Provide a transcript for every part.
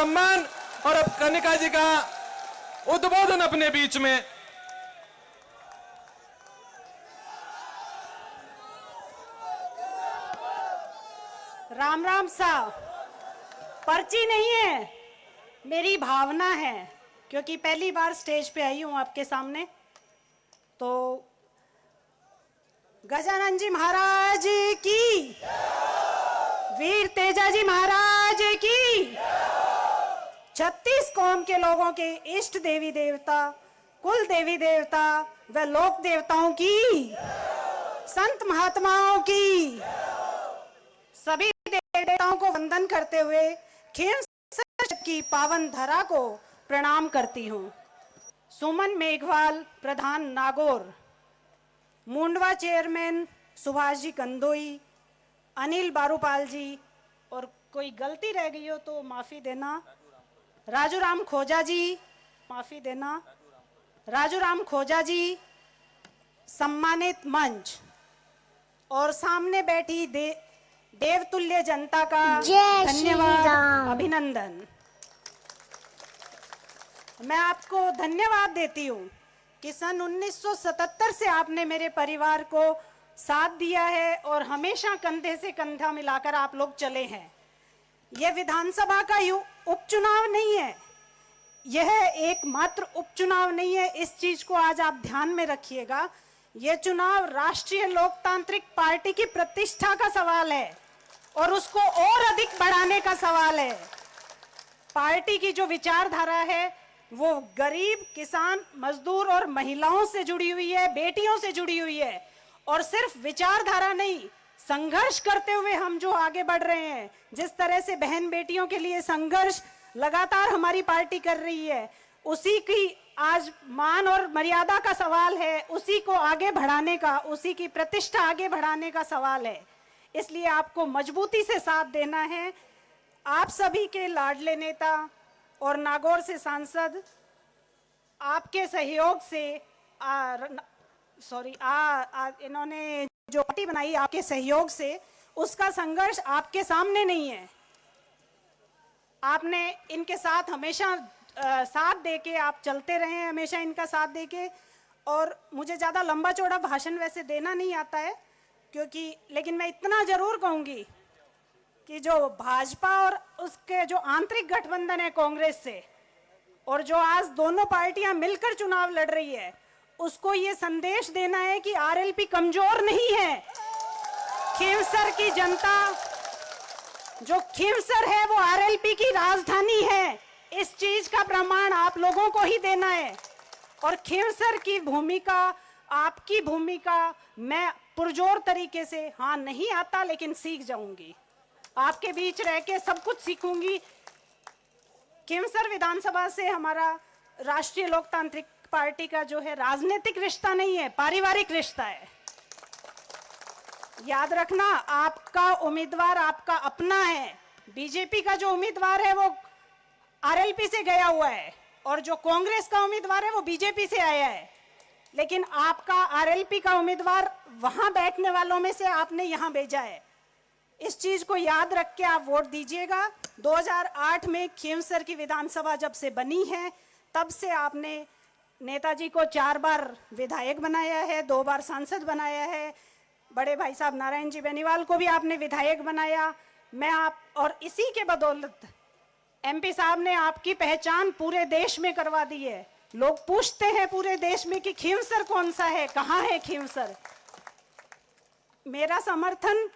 सम्मान और अब कनिका जी का उद्बोधन अपने बीच में। राम राम सा पर्ची नहीं है, मेरी भावना है, क्योंकि पहली बार स्टेज पे आई हूं आपके सामने। तो गजानन जी महाराज की, वीर तेजा जी महाराज की, 36 कौम के लोगों के इष्ट देवी देवता, कुल देवी देवता व लोक देवताओं की, संत महात्माओं की, सभी देवताओं को वंदन करते हुए खींवसर की पावन धरा को प्रणाम करती हूँ। सुमन मेघवाल प्रधान नागौर, मुंडवा चेयरमैन सुभाष जी कंदोई, अनिल बारूपाल जी, और कोई गलती रह गई हो तो माफी देना, राजू राम खोजा जी, माफी देना, राजू राम खोजा जी, सम्मानित मंच और सामने बैठी देवतुल्य जनता का धन्यवाद, अभिनंदन। मैं आपको धन्यवाद देती हूँ कि सन 1977 से आपने मेरे परिवार को साथ दिया है और हमेशा कंधे से कंधा मिलाकर आप लोग चले हैं। यह विधानसभा का उपचुनाव नहीं है, यह एकमात्र उपचुनाव नहीं है, इस चीज को आज आप ध्यान में रखिएगा। यह चुनाव राष्ट्रीय लोकतांत्रिक पार्टी की प्रतिष्ठा का सवाल है और उसको और अधिक बढ़ाने का सवाल है। पार्टी की जो विचारधारा है वो गरीब, किसान, मजदूर और महिलाओं से जुड़ी हुई है, बेटियों से जुड़ी हुई है, और सिर्फ विचारधारा नहीं, संघर्ष करते हुए हम जो आगे बढ़ रहे हैं, जिस तरह से बहन बेटियों के लिए संघर्ष लगातार हमारी पार्टी कर रही है, उसी की आज मान और मर्यादा का सवाल है, उसी को आगे बढ़ाने का, उसी की प्रतिष्ठा आगे बढ़ाने का सवाल है। इसलिए आपको मजबूती से साथ देना है। आप सभी के लाडले नेता और नागौर से सांसद आपके सहयोग से इन्होंने जो पार्टी बनाई आपके सहयोग से, उसका संघर्ष आपके सामने नहीं है। आपने इनके साथ हमेशा साथ देके आप चलते रहे हैं, हमेशा इनका साथ देके। और मुझे ज्यादा लंबा चौड़ा भाषण वैसे देना नहीं आता है, क्योंकि लेकिन मैं इतना जरूर कहूंगी कि जो भाजपा और उसके जो आंतरिक गठबंधन है कांग्रेस से, और जो आज दोनों पार्टियां मिलकर चुनाव लड़ रही है, उसको ये संदेश देना है कि आरएलपी कमजोर नहीं है। खींवसर की जनता, जो खींवसर है वो आरएलपी की राजधानी है, इस चीज का प्रमाण आप लोगों को ही देना है। और खींवसर की भूमिका, आपकी भूमिका मैं पुरजोर तरीके से, हाँ नहीं आता लेकिन सीख जाऊंगी, आपके बीच रह के सब कुछ सीखूंगी। खींवसर विधानसभा से हमारा राष्ट्रीय लोकतांत्रिक पार्टी का जो है राजनीतिक रिश्ता नहीं है, पारिवारिक रिश्ता है। याद रखना, आपका उम्मीदवार आपका अपना है। बीजेपी का जो उम्मीदवार है वो आरएलपी से गया हुआ है, और जो कांग्रेस का उम्मीदवार है वो बीजेपी से आया है, लेकिन आपका आरएलपी का उम्मीदवार वहां बैठने वालों में से आपने यहां भेजा है। इस चीज को याद रख के आप वोट दीजिएगा। 2008 में खींवसर की विधानसभा जब से बनी है, तब से आपने नेताजी को 4 बार विधायक बनाया है, 2 बार सांसद बनाया है, बड़े भाई साहब नारायण जी बेनीवाल को भी आपने विधायक बनाया। मैं आप, और इसी के बदौलत एमपी साहब ने आपकी पहचान पूरे देश में करवा दी है। लोग पूछते हैं पूरे देश में कि खींवसर कौन सा है, कहाँ है खींवसर। मेरा समर्थन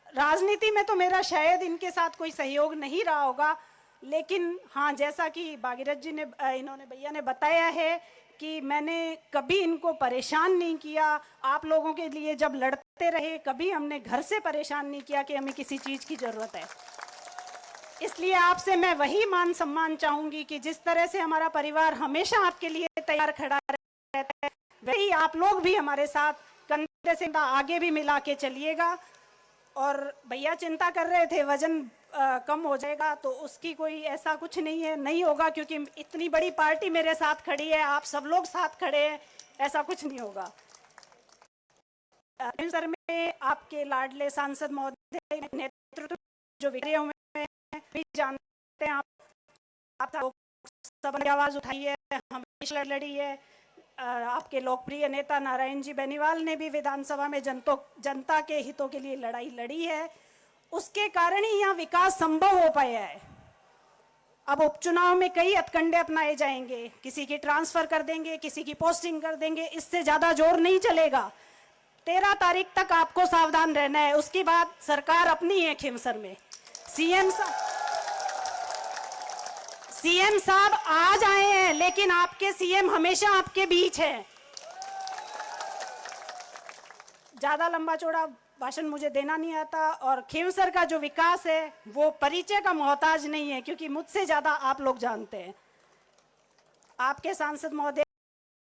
राजनीति में तो मेरा शायद इनके साथ कोई सहयोग नहीं रहा होगा, लेकिन हाँ, जैसा कि भागीरथ जी ने, इन्होंने भैया ने बताया है कि मैंने कभी इनको परेशान नहीं किया। आप लोगों के लिए जब लड़ते रहे, कभी हमने घर से परेशान नहीं किया कि हमें किसी चीज की जरूरत है। इसलिए आपसे मैं वही मान सम्मान चाहूंगी कि जिस तरह से हमारा परिवार हमेशा आपके लिए तैयार खड़ा रहता है, वही आप लोग भी हमारे साथ कंधे से आगे भी मिला के चलिएगा। और भैया चिंता कर रहे थे वजन कम हो जाएगा, तो उसकी कोई ऐसा कुछ नहीं है, नहीं होगा, क्योंकि इतनी बड़ी पार्टी मेरे साथ खड़ी है, आप सब लोग साथ खड़े हैं, ऐसा कुछ नहीं होगा। सर में आपके लाडले सांसद महोदय नेतृत्व जो विजय हुए हैं, भी जानते हैं आप, आप लोकसभा की आवाज उठाई है, हमेशा लड़ी है। आपके लोकप्रिय नेता नारायण जी बेनीवाल ने भी विधानसभा में जनता के हितों के लिए लड़ाई लड़ी है। उसके कारण ही यहाँ विकास संभव हो पाया है। अब उपचुनाव में कई हथकंडे अपनाए जाएंगे, किसी की ट्रांसफर कर देंगे, किसी की पोस्टिंग कर देंगे, इससे ज्यादा जोर नहीं चलेगा। 13 तारीख तक आपको सावधान रहना है। उसके बाद सरकार अपनी है खिमसर में। सीएम साहब आज आए हैं, लेकिन आपके सीएम हमेशा आपके बीच है। ज्यादा लंबा चौड़ा भाषण मुझे देना नहीं आता, और खिमसर का जो विकास है वो परिचय का मोहताज नहीं है, क्योंकि मुझसे ज्यादा आप लोग जानते हैं। आपके सांसद महोदय